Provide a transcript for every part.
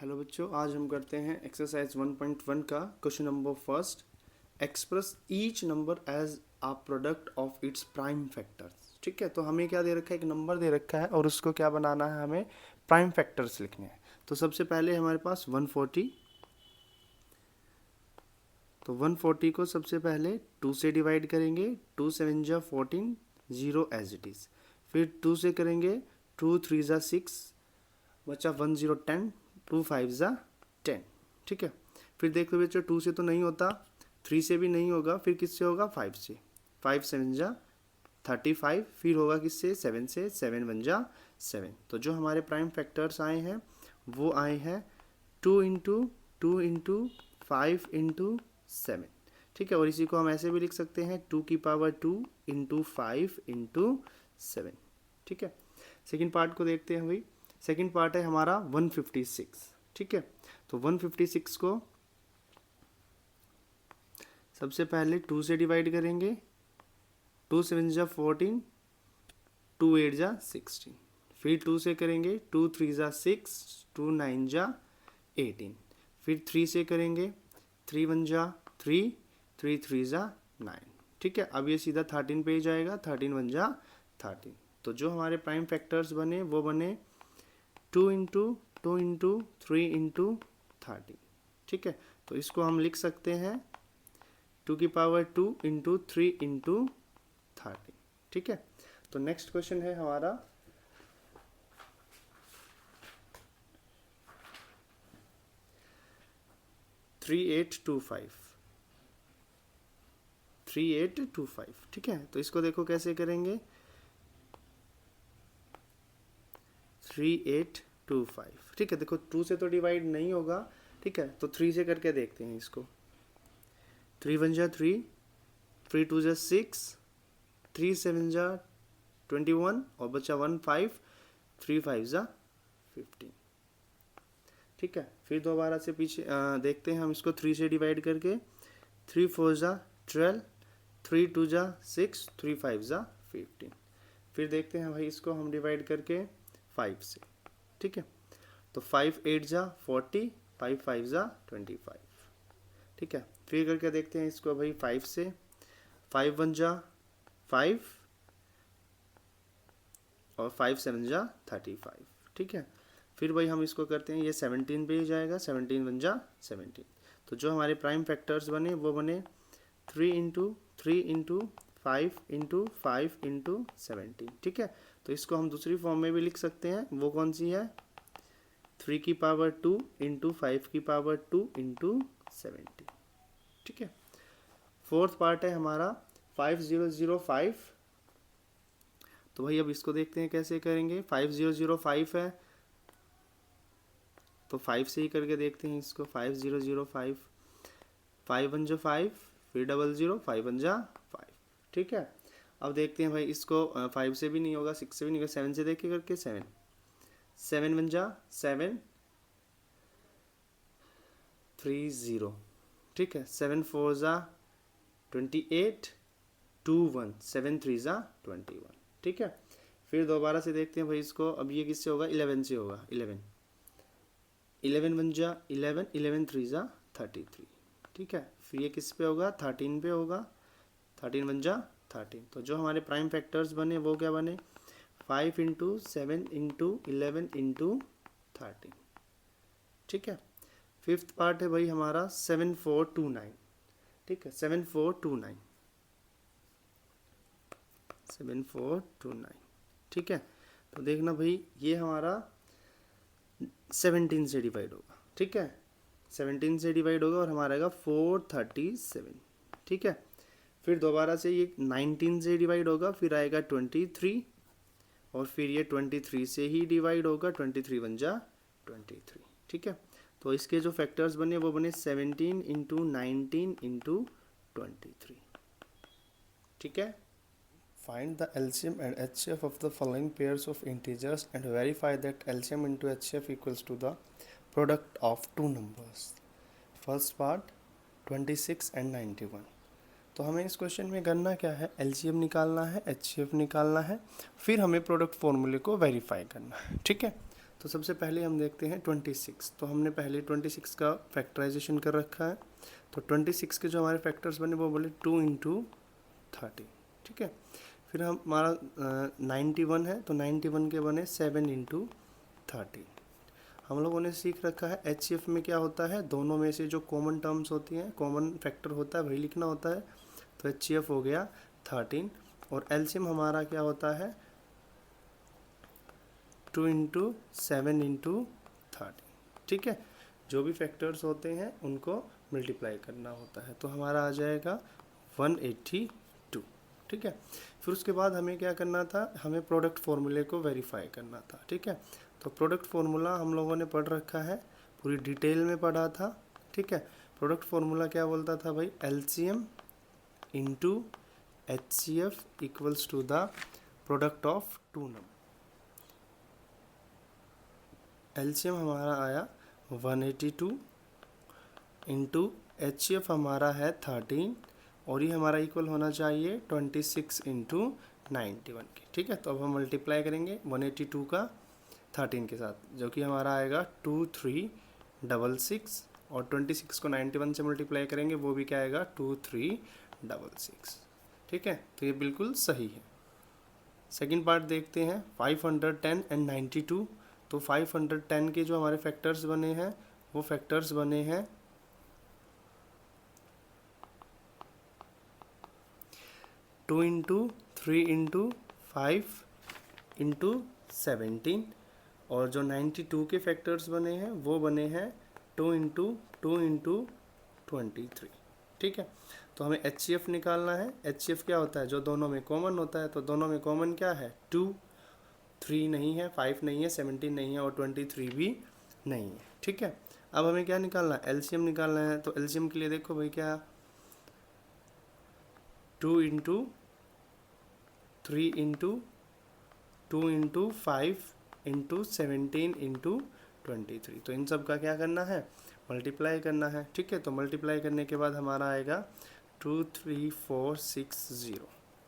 Hello बच्चों, आज हम करते हैं एक्सरसाइज 1.1 का question number first. Express each number as a product of its prime factors. ठीक है, तो हमें क्या दे रखा है, एक नंबर दे रखा है और उसको क्या बनाना है, हमें प्राइम फैक्टर्स लिखने हैं। तो सबसे पहले हमारे पास 140, तो 140 को सबसे पहले 2 से डिवाइड करेंगे। 2 7 जा 14, 0 एज इट इज़। फिर 2 से करेंगे, 2 3 जा 6, बचा 1 0 10, 2 5 जा 10। ठीक है, फिर देख लो बच्चों, 2 से तो नहीं होता, 3 से भी नहीं होगा, फिर किससे होगा, 5 से। 5 7 जा 35, फिर होगा किससे, 7 से। 7 1 जा 7। तो जो हमारे प्राइम फैक्टर्स आए हैं वो आए हैं 2 इंटू 2 इंटू 5 इंटू 7। ठीक है, और इसी को हम ऐसे भी लिख सकते हैं 2 की पावर 2 इंटू 5 इंटू 7। ठीक है, सेकेंड पार्ट को देखते हैं भाई। सेकेंड पार्ट है हमारा 156। ठीक है, तो 156 को सबसे पहले 2 से डिवाइड करेंगे। 2 7 जा 14, 2 8 जा 16। फिर 2 से करेंगे, 2 3 जा 6, 2 9 जा 18। फिर 3 से करेंगे, 3 1 जा 3, 3 3 जा 9। ठीक है, अब ये सीधा 13 पे ही जाएगा, 13 1 जा 13। तो जो हमारे प्राइम फैक्टर्स बने वो बने 2 इंटू 2 इंटू 3 इंटू 13। ठीक है, तो इसको हम लिख सकते हैं 2 की पावर 2 इंटू 3 इंटू 13। ठीक है, तो नेक्स्ट क्वेश्चन है हमारा 3825। 3825। ठीक है, तो इसको देखो कैसे करेंगे। 3825। ठीक है, देखो 2 से तो डिवाइड नहीं होगा। ठीक है, तो 3 से करके देखते हैं इसको। 3 1 जा 3, 3 2 जा 6, 3 7 जा 21 और बचा 1 5, 3 5 जा 15। ठीक है, फिर दोबारा से पीछे देखते हैं हम इसको 3 से डिवाइड करके। 3 4 जा 12, 3 2 जा 6, 3 5 जा 15। फिर देखते हैं भाई इसको हम डिवाइड करके 5 से। ठीक है, तो 5 8 जा 40, 5 5 जा 25। ठीक है, फिर करके देखते हैं इसको भाई 5 से। 5 1 जा 5 और 5 7 जा 35। ठीक है, फिर भाई हम इसको करते हैं, ये 17 पे ही जाएगा, 17 1 जा 17। तो जो हमारे प्राइम फैक्टर्स बने वो बने 3 इंटू 3 इंटू 5 इंटू 5 इंटू 17। ठीक है, तो इसको हम दूसरी फॉर्म में भी लिख सकते हैं, वो कौन सी है, 3 की पावर 2 इंटू 5 की पावर 2 इंटू 70। ठीक है, फोर्थ पार्ट है हमारा 5005। तो भाई अब इसको देखते हैं कैसे करेंगे। 5005 है तो 5 से ही करके देखते हैं इसको। 5005, 5 1 जा 5, फिर 00, 5 1 जा 5। ठीक है, अब देखते हैं भाई इसको 5 से भी नहीं होगा, 6 से भी नहीं होगा, 7 से देखिए करके 7, 7 1 जा 7, 3 0। ठीक है, 7 4 जा 28, 2 1, 7 3 जा 21। ठीक है, फिर दोबारा से देखते हैं भाई इसको। अब ये किससे होगा, 11 से होगा। 11 11 1 जा 11, 11 3 जा 33। ठीक है, फिर ये किस पे होगा, 13 पे होगा। 13 1 जा 13। तो जो हमारे प्राइम फैक्टर्स बने वो क्या बने, 5 इंटू 7 इंटू 11 इंटू 13। ठीक है, फिफ्थ पार्ट है भाई हमारा 7429। ठीक है, 7429, 7429। ठीक है, तो देखना भाई ये हमारा 17 से डिवाइड होगा। ठीक है, 17 से डिवाइड होगा और हमारा आएगा 437। ठीक है, फिर दोबारा से ये 19 से डिवाइड होगा, फिर आएगा 23 और फिर ये 23 से ही डिवाइड होगा। 23 1 जा 23। ठीक है, तो इसके जो फैक्टर्स बने वो बने 17 इंटू 19 इंटू 23। ठीक है, find the LCM and HCF of the following pairs of integers and verify that LCM into HCF equals to the product of two numbers. First part 26 and 91। तो हमें इस क्वेश्चन में करना क्या है, LCM निकालना है, HCF निकालना है, फिर हमें प्रोडक्ट फॉर्मूले को वेरीफाई करना है। ठीक है, तो सबसे पहले हम देखते हैं 26। तो हमने पहले 26 का फैक्टराइजेशन कर रखा है। तो 26 के जो हमारे फैक्टर्स बने वो बोले 2 इंटू 30, ठीक है। फिर हमारा 91 है, तो 91 के बने 7 इंटू 30। हम लोगों ने सीख रखा है HCF में क्या होता है, दोनों में से जो कॉमन टर्म्स होती हैं, कॉमन फैक्टर होता है, वही लिखना होता है। तो HCF हो गया 13, और LCM हमारा क्या होता है 2 इंटू 7 इंटू 30, ठीक है। जो भी फैक्टर्स होते हैं उनको मल्टीप्लाई करना होता है, तो हमारा आ जाएगा 182, ठीक है। फिर उसके बाद हमें क्या करना था, हमें प्रोडक्ट फॉर्मूले को वेरीफाई करना था, ठीक है। तो प्रोडक्ट फार्मूला हम लोगों ने पढ़ रखा है, पूरी डिटेल में पढ़ा था, ठीक है। प्रोडक्ट फार्मूला क्या बोलता था भाई, LCM into HCF equals to the product of two numbers. LCM हमारा आया 182 इंटू HCF हमारा है 13, और ये हमारा इक्वल होना चाहिए 26 इंटू 91 के, ठीक है। तो अब हम मल्टीप्लाई करेंगे 182 का 13 के साथ, जो कि हमारा आएगा 2366, और 26 को 91 से मल्टीप्लाई करेंगे, वो भी क्या आएगा 2366, ठीक है। तो ये बिल्कुल सही है। सेकंड पार्ट देखते हैं 510 एंड 92। तो 510 के जो हमारे फैक्टर्स बने हैं वो फैक्टर्स बने हैं 2 इंटू 3 इंटू 5 इंटू 17, और जो 92 के फैक्टर्स बने हैं वो बने हैं 2 इंटू 2 इंटू 23, ठीक है। तो हमें HCF निकालना है। HCF क्या होता है, जो दोनों में कॉमन होता है। तो दोनों में कॉमन क्या है, 2, 3 नहीं है, 5 नहीं है, 17 नहीं है, और 23 भी नहीं है, ठीक है। अब हमें क्या निकालना है, LCM निकालना है। तो LCM के लिए देखो भाई क्या, 2 into 3 into 2 into 5 into 17 into 23। तो इन सब का क्या करना है, मल्टीप्लाई करना है, ठीक है। तो मल्टीप्लाई करने के बाद हमारा आएगा 23460,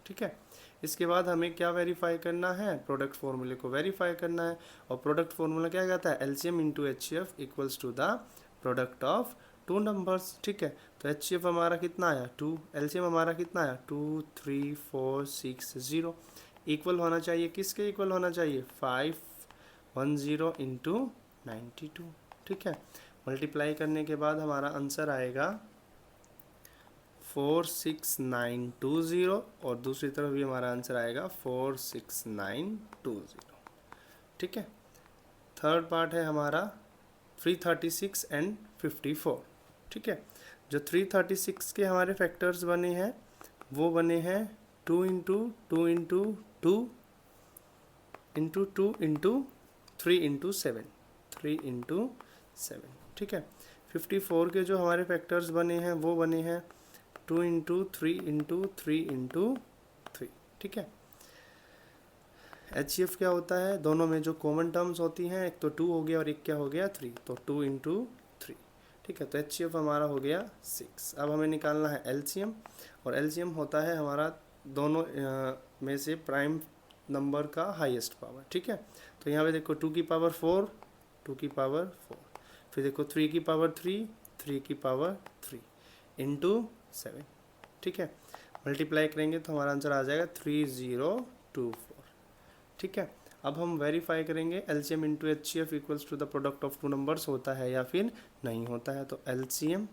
ठीक है। इसके बाद हमें क्या वेरीफाई करना है, प्रोडक्ट फॉर्मूले को वेरीफाई करना है। और प्रोडक्ट फॉर्मूला क्या कहता है, LCM into HCF equals to the product of two numbers, ठीक है। तो HCF हमारा कितना आया 2, LCM हमारा कितना आया 23460, इक्वल होना चाहिए, किसके इक्वल होना चाहिए 510 इंटू 92, ठीक है। मल्टीप्लाई करने के बाद हमारा आंसर आएगा 46920, और दूसरी तरफ भी हमारा आंसर आएगा 46920, ठीक है। थर्ड पार्ट है हमारा 336 एंड 54, ठीक है। जो 336 के हमारे फैक्टर्स बने हैं वो बने हैं 2 into 2 into 2 into 2 into 3 into 7, 3 into 7, ठीक है। 54 के जो हमारे फैक्टर्स बने हैं वो बने हैं 2 इंटू 3 इंटू 3 इंटू 3, ठीक है। HCF क्या होता है, दोनों में जो कॉमन टर्म्स होती हैं, एक तो 2 हो गया और एक क्या हो गया 3, तो 2 इंटू 3, ठीक है। तो HCF हमारा हो गया 6। अब हमें निकालना है LCM, और LCM होता है हमारा दोनों में से प्राइम नंबर का हाईएस्ट पावर, ठीक है। तो यहाँ पे देखो 2 की पावर 4, 2 की पावर 4, फिर देखो 3 की पावर 3, 3 की पावर 3 इंटू 7, ठीक है। मल्टीप्लाई करेंगे तो हमारा आंसर आ जाएगा 3024, ठीक है। अब हम वेरीफाई करेंगे LCM into HCF equals to the product of two numbers होता है या फिर नहीं होता है। तो LCM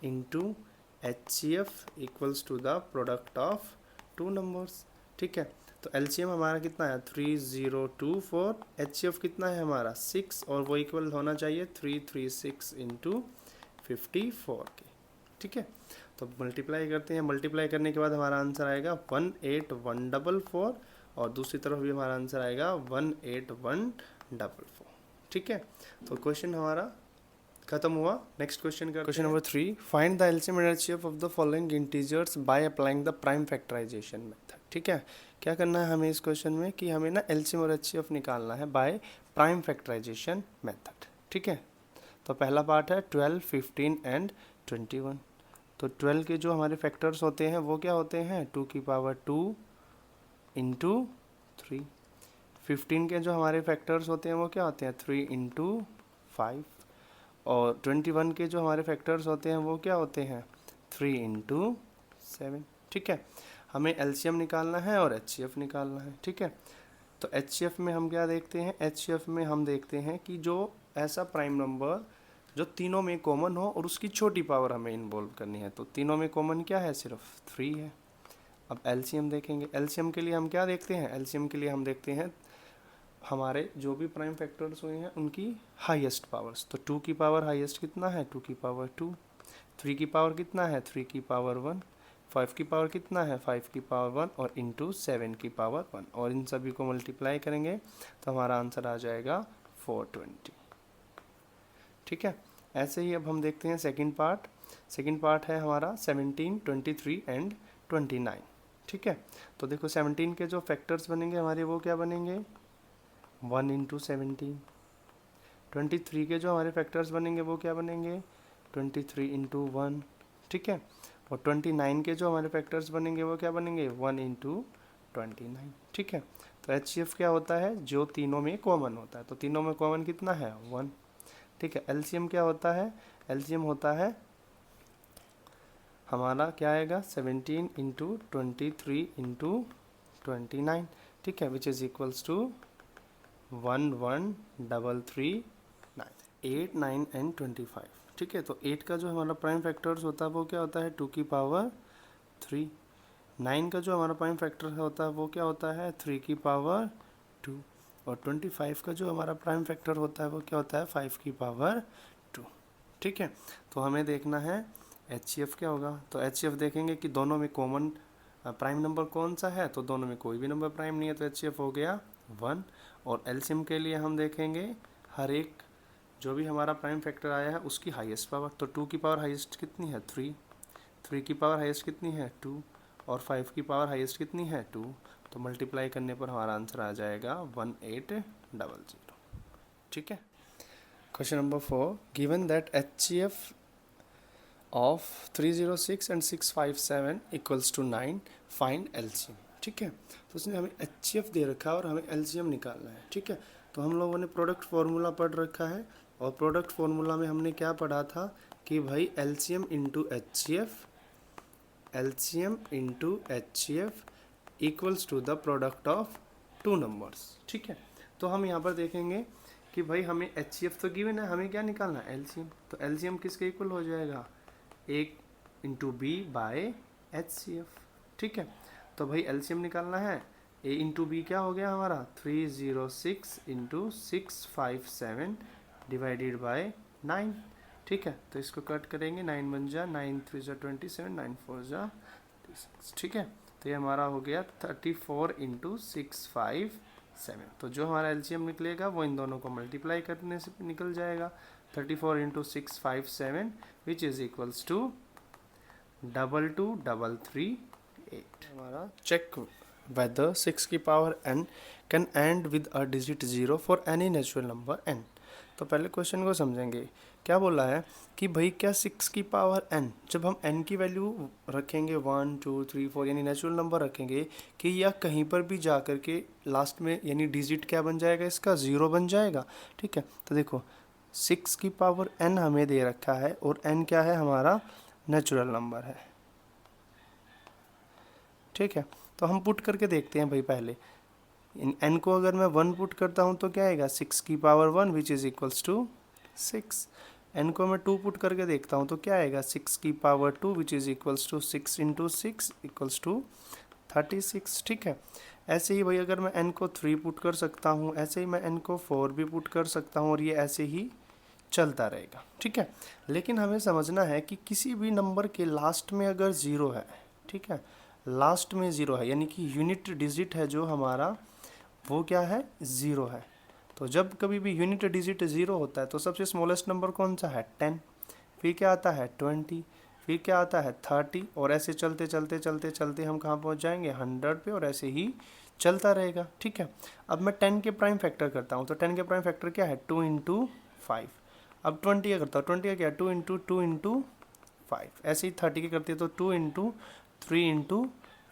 into HCF equals to the product of two numbers, ठीक है। तो LCM हमारा कितना है 3024, HCF कितना है हमारा 6, और वो इक्वल होना चाहिए 336 इंटू 54 के, ठीक है। तो मल्टीप्लाई करते हैं, मल्टीप्लाई करने के बाद हमारा आंसर आएगा 18144, और दूसरी तरफ भी हमारा आंसर आएगा 18144, ठीक है। तो क्वेश्चन हमारा खत्म हुआ। नेक्स्ट क्वेश्चन का question number 3, find the LCM and HCF of the following integers by applying the prime factorization method, ठीक है। क्या करना है हमें इस क्वेश्चन में कि हमें ना LCM और HCF निकालना है बाय प्राइम फैक्टराइजेशन मेथड, ठीक है। तो पहला पार्ट है 12, 15 एंड 21। तो 12 के जो हमारे फैक्टर्स होते हैं वो क्या होते हैं 2 की पावर 2 इंटू 3, 15 के जो हमारे फैक्टर्स होते हैं वो क्या होते हैं 3 इंटू 5, और 21 के जो हमारे फैक्टर्स होते हैं वो क्या होते हैं 3 इंटू 7। ठीक है, हमें एलसीएम निकालना है और एचसीएफ निकालना है। ठीक है, तो एचसीएफ में हम क्या देखते हैं, एचसीएफ में हम देखते हैं कि जो ऐसा प्राइम नंबर जो तीनों में कॉमन हो और उसकी छोटी पावर हमें इन्वॉल्व करनी है। तो तीनों में कॉमन क्या है, सिर्फ 3 है। अब एलसीएम देखेंगे, एलसीएम के लिए हम क्या देखते हैं, एलसीएम के लिए हम देखते हैं हमारे जो भी प्राइम फैक्टर्स हुए हैं उनकी हाईएस्ट पावर्स। तो 2 की पावर हाईएस्ट कितना है, 2 की पावर 2, 3 की पावर कितना है, 3 की पावर 1, 5 की पावर कितना है, 5 की पावर 1, और इंटू 7 की पावर 1, और इन सभी को मल्टीप्लाई करेंगे तो हमारा आंसर आ जाएगा 420। ठीक है, ऐसे ही अब हम देखते हैं सेकंड पार्ट। सेकंड पार्ट है हमारा 17, 23 एंड 29। ठीक है, तो देखो 17 के जो फैक्टर्स बनेंगे हमारे वो क्या बनेंगे 1 इंटू 17। 23 के जो हमारे फैक्टर्स बनेंगे वो क्या बनेंगे 23 इंटू 1। ठीक है, और 29 के जो हमारे फैक्टर्स बनेंगे वो क्या बनेंगे 1 इंटू 29। ठीक है, तो एचसीएफ क्या होता है, जो तीनों में कॉमन होता है। तो तीनों में कॉमन कितना है 1। ठीक है, एलसीएम क्या होता है, एलसीएम होता है हमारा क्या आएगा 17 इंटू 23 इंटू 29। ठीक है, which is equals to 11339, 8, 9 and 25। ठीक है, तो 8 का जो हमारा प्राइम फैक्टर्स होता है वो क्या होता है 2 की पावर 3। 9 का जो हमारा प्राइम फैक्टर होता है वो क्या होता है 3 की पावर 2, और 25 का जो हमारा प्राइम फैक्टर होता है वो क्या होता है 5 की पावर 2। ठीक है, तो हमें देखना है एचसीएफ क्या होगा। तो एचसीएफ देखेंगे कि दोनों में कॉमन प्राइम नंबर कौन सा है, तो दोनों में कोई भी नंबर प्राइम नहीं है, तो एचसीएफ हो गया 1। और एलसीएम के लिए हम देखेंगे हर एक जो भी हमारा प्राइम फैक्टर आया है उसकी हाईएस्ट पावर। तो 2 की पावर हाईएस्ट कितनी है 3, 3 की पावर हाईएस्ट कितनी है 2, और 5 की पावर हाईएस्ट कितनी है 2। तो मल्टीप्लाई करने पर हमारा आंसर आ जाएगा 1800। ठीक है, question number 4, given that HCF of 306 and 657 equals to 9, find LCM. ठीक है, तो उसने हमें एचसीएफ दे रखा है और हमें एलसीएम निकालना है। ठीक है, तो हम लोगों ने प्रोडक्ट फार्मूला पढ़ रखा है, और प्रोडक्ट फार्मूला में हमने क्या पढ़ा था कि भाई LCM into HCF, LCM into HCF equals to the product of 2 numbers. ठीक है, तो हम यहाँ पर देखेंगे कि भाई हमें एचसीएफ तो गिवन है, हमें क्या निकालना है एलसीएम। तो एलसीएम किसके इक्वल हो जाएगा, 1 इंटू बी बाय एचसीएफ। ठीक है, तो भाई एलसीएम निकालना है, ए इंटू बी क्या हो गया हमारा 306 इंटू 657 डिवाइडेड बाय 9। ठीक है, तो इसको कट करेंगे, 9 बन जा 9 3 जा 27, 9 4 जा 36। ठीक है, तो ये हमारा हो गया 34 इंटू 657। तो जो हमारा एलसीएम निकलेगा वो इन दोनों को मल्टीप्लाई करने से निकल जाएगा, 34 into 657 which is equals to 22338। हमारा चेक whether 6 की पावर n can end with a digit 0 for any natural number n। तो पहले क्वेश्चन को समझेंगे, क्या बोला है कि भाई क्या 6 की पावर n, जब हम n की वैल्यू रखेंगे 1 2 3 4 यानी नेचुरल नंबर रखेंगे कि या कहीं पर भी जा कर के लास्ट में यानी डिजिट क्या बन जाएगा, इसका 0 बन जाएगा। ठीक है, तो देखो 6 की पावर n हमें दे रखा है और n क्या है हमारा नेचुरल नंबर है। ठीक है, तो हम पुट करके देखते हैं भाई पहले n को अगर मैं 1 पुट करता हूँ तो क्या आएगा 6 की power 1 which is equals to 6। n को मैं 2 पुट करके देखता हूँ तो क्या आएगा 6 की power 2 which is equals to 6 into 6 equals to 36। ठीक है, ऐसे ही भाई अगर मैं n को 3 पुट कर सकता हूँ, ऐसे ही मैं n को 4 भी पुट कर सकता हूँ, और ये ऐसे ही चलता रहेगा। ठीक है, लेकिन हमें समझना है कि किसी भी नंबर के लास्ट में अगर 0 है, ठीक है, लास्ट में 0 है यानी कि यूनिट डिजिट है जो हमारा वो क्या है 0 है। तो जब कभी भी यूनिट डिजिट 0 होता है तो सबसे स्मॉलेस्ट नंबर कौन सा है 10, फिर क्या आता है 20, फिर क्या आता है 30, और ऐसे चलते चलते चलते चलते हम कहाँ पहुँच जाएंगे 100 पे, और ऐसे ही चलता रहेगा। ठीक है, अब मैं 10 के प्राइम फैक्टर करता हूँ, तो 10 के प्राइम फैक्टर क्या है 2 इंटू 5। अब 20 का करता हूँ, 20 का क्या 2 इंटू 5। ऐसे ही 30 के करते हैं तो 2 इंटू 3 इंटू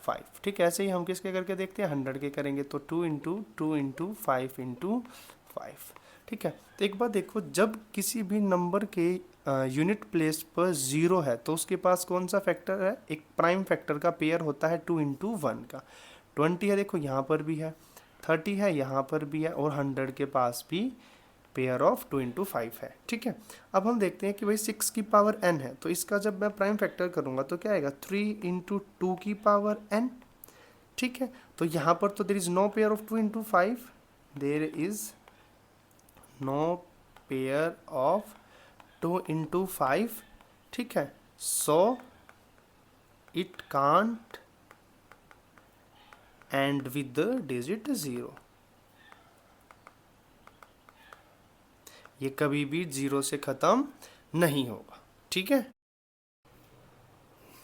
5। ठीक है, ऐसे ही हम किसके करके देखते हैं, 100 के करेंगे तो 2 इंटू 2 इंटू 5 इंटू 5। ठीक है, तो एक बात देखो, जब किसी भी नंबर के यूनिट प्लेस पर 0 है तो उसके पास कौन सा फैक्टर है, एक प्राइम फैक्टर का पेयर होता है 2 इंटू 1 का। 20 है, देखो यहाँ पर भी है, 30 है, यहाँ पर भी है, और 100 के पास भी पेयर ऑफ 2 इंटू 5 है। ठीक है, अब हम देखते हैं कि भाई 6 की पावर n है, तो इसका जब मैं प्राइम फैक्टर करूंगा तो क्या आएगा, 3 इंटू 2 की पावर n। ठीक है, तो यहाँ पर तो there is no pair of 2 into 5, there is no pair of 2 into 5। ठीक है, so it can't end with the digit 0, ये कभी भी 0 से खत्म नहीं होगा। ठीक है,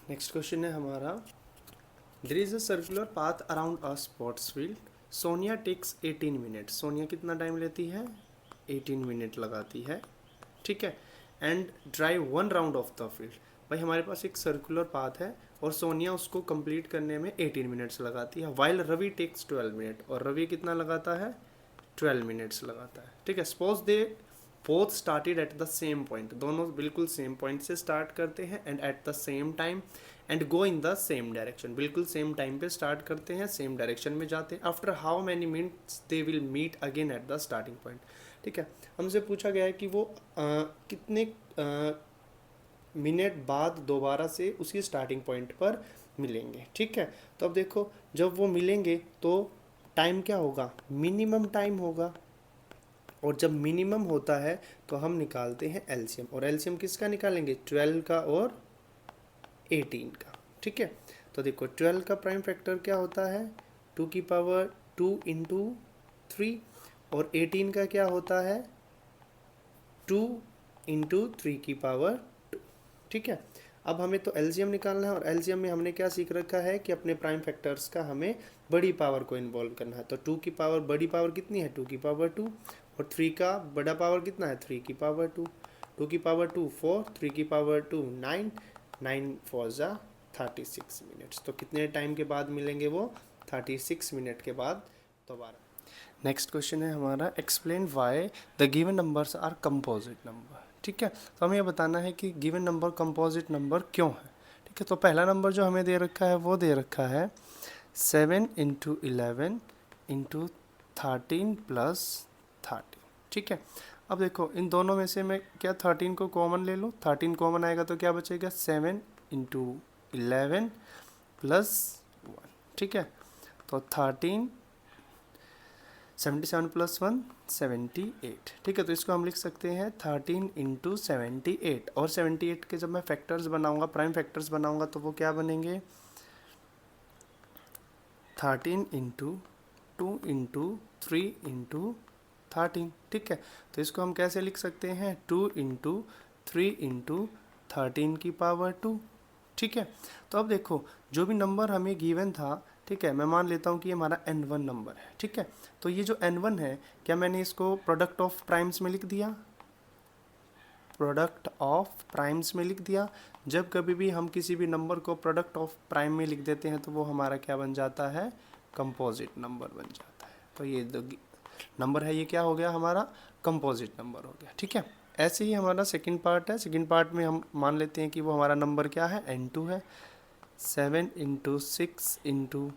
नेक्स्ट क्वेश्चन है हमारा, there is a circular path around a sports field, Sonia takes 18 minute. Sonia कितना टाइम लेती है, 18 मिनट लगाती है। ठीक है, and drive 1 round of the field. भाई हमारे पास एक सर्कुलर पाथ है और सोनिया उसको कंप्लीट करने में 18 मिनट्स लगाती है, वाइल रवि टेक्स 12 मिनट, और रवि कितना लगाता है, 12 मिनट्स लगाता है। ठीक है, suppose they both started at the same point, दोनों बिल्कुल सेम पॉइंट से स्टार्ट करते हैं, and at the same time and go in the same direction, बिल्कुल सेम टाइम पे स्टार्ट करते हैं, सेम डायरेक्शन में जाते हैं। After how many minutes they will meet again at the starting point. ठीक है, हमसे पूछा गया है कि वो कितने मिनट बाद दोबारा से उसी स्टार्टिंग पॉइंट पर मिलेंगे। ठीक है, तो अब देखो, जब वो मिलेंगे तो टाइम क्या होगा, मिनिमम टाइम होगा, और जब मिनिमम होता है तो हम निकालते हैं एलसीएम, और एलसीएम किसका निकालेंगे, 12 का और 18 का। ठीक है, तो देखो 12 का प्राइम फैक्टर क्या होता है, 2 की पावर 2 इंटू 3, और 18 का क्या होता है, 2 इंटू 3 की पावर 2। ठीक है, अब हमें तो एलसीएम निकालना है, और एलसीएम में हमने क्या सीख रखा है कि अपने प्राइम फैक्टर्स का हमें बड़ी पावर को इन्वॉल्व करना है। तो 2 की पावर बड़ी पावर कितनी है, 2 की पावर 2, और 3 का बड़ा पावर कितना है, 3 की पावर 2, 2 की पावर 2 4, 3 की पावर 2 9, 9 4 जा 36 मिनट्स। तो कितने टाइम के बाद मिलेंगे वो, 36 मिनट के बाद दोबारा। नेक्स्ट क्वेश्चन है हमारा, explain why the given numbers are composite number. ठीक है, तो हमें ये बताना है कि गिवन नंबर कंपोजिट नंबर क्यों है। ठीक है, तो पहला नंबर जो हमें दे रखा है वो दे रखा है 7 इंटू 11 इंटू 13 प्लस 30। ठीक है, अब देखो इन दोनों में से मैं क्या 13 को कॉमन ले लूँ, 13 कॉमन आएगा तो क्या बचेगा, 7 इंटू 11 प्लस 1। ठीक है, तो 13 77 प्लस 1 78। ठीक है, तो इसको हम लिख सकते हैं 13 इंटू 78, और 78 के जब मैं फैक्टर्स बनाऊंगा, प्राइम फैक्टर्स बनाऊंगा, तो वो क्या बनेंगे, 13 इंटू 2 इंटू 3 इंटू 13। ठीक है, तो इसको हम कैसे लिख सकते हैं, 2 इंटू 3 इंटू 13 की पावर 2। ठीक है, तो अब देखो जो भी नंबर हमें गिवन था, ठीक है, मैं मान लेता हूँ कि ये हमारा n1 नंबर है। ठीक है, तो ये जो n1 है, क्या मैंने इसको प्रोडक्ट ऑफ प्राइम्स में लिख दिया, प्रोडक्ट ऑफ प्राइम्स में लिख दिया। जब कभी भी हम किसी भी नंबर को प्रोडक्ट ऑफ प्राइम में लिख देते हैं तो वो हमारा क्या बन जाता है, कंपोजिट नंबर बन जाता है। तो ये नंबर है, ये क्या हो गया, हमारा कंपोजिट नंबर हो गया। ठीक है, ऐसे ही हमारा सेकंड पार्ट है, सेकंड पार्ट में हम मान लेते हैं कि वो हमारा नंबर क्या है, n2 है। 7 into 6 into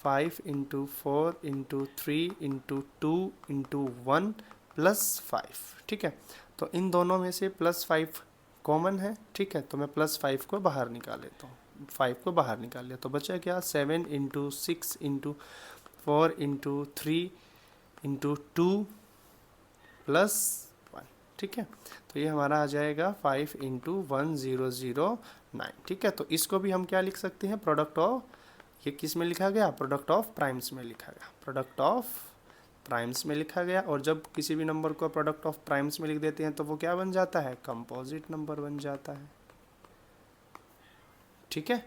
5 into 4 into 3 into 2 into 1 plus 5। ठीक है, तो इन दोनों में से प्लस 5 कॉमन है। ठीक है, तो मैं प्लस 5 को बाहर निकाल लेता हूँ, 5 को बाहर निकाल लिया तो बचा क्या, 7 into 6 into 4 into 3 into 2 plus 1। ठीक है, तो ये हमारा आ जाएगा 5 इंटू 1009। ठीक है, तो इसको भी हम क्या लिख सकते हैं, प्रोडक्ट ऑफ, ये किस में लिखा गया, प्रोडक्ट ऑफ प्राइम्स में लिखा गया, प्रोडक्ट ऑफ प्राइम्स में लिखा गया। और जब किसी भी नंबर को प्रोडक्ट ऑफ प्राइम्स में लिख देते हैं तो वो क्या बन जाता है, कंपोजिट नंबर बन जाता है। ठीक है,